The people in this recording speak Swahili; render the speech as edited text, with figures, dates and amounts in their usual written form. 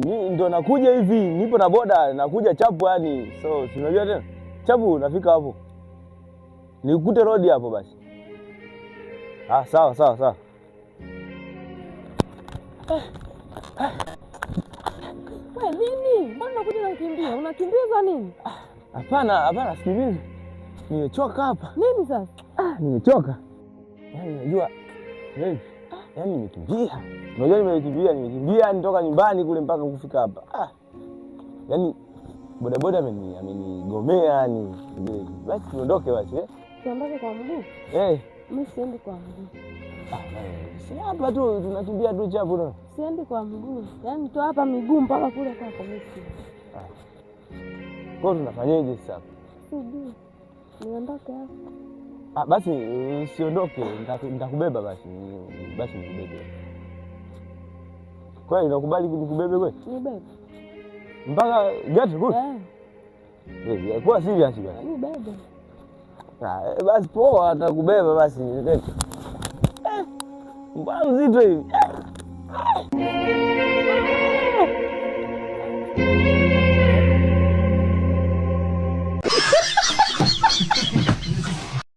Mimi ndo nakuja hivi, nipo na boda, nakuja chapu yani. So, unajua tena? Chapu nafika hapo. Nikukute road hapo basi. Sawa. Wewe nini? Mbona unakuja unakimbia? Unakimbiza nini? Hapana, sikiliza. Nimechoka hapa. Nini sasa? Nimechoka. Yaani unajua yaani nimekimbia. Unajua nimekimbia nitoka nyumbani kule mpaka kufika hapa. Yaani bodaboda amenigomea yani. Basi tuondoke basi Tuondoke kwa mguu? Mimi siendi kwa mguu. Si hapa tu tunakimbia tu chapu ndo. Siendi kwa mguu. Yaani tu hapa miguu mpaka kule kwako mimi. Kwa tunafanyaje sasa? Sijui. Niondoke hapa. Basi usiondoke, nitakubeba basi. Basi nikubebe. Kwani unakubali nikubebe kweli? Nibebe. Mpaka gati kule? Kwa serious basi. Nibebe. Basi poa, atakubeba basi. Mbona mzito hivi?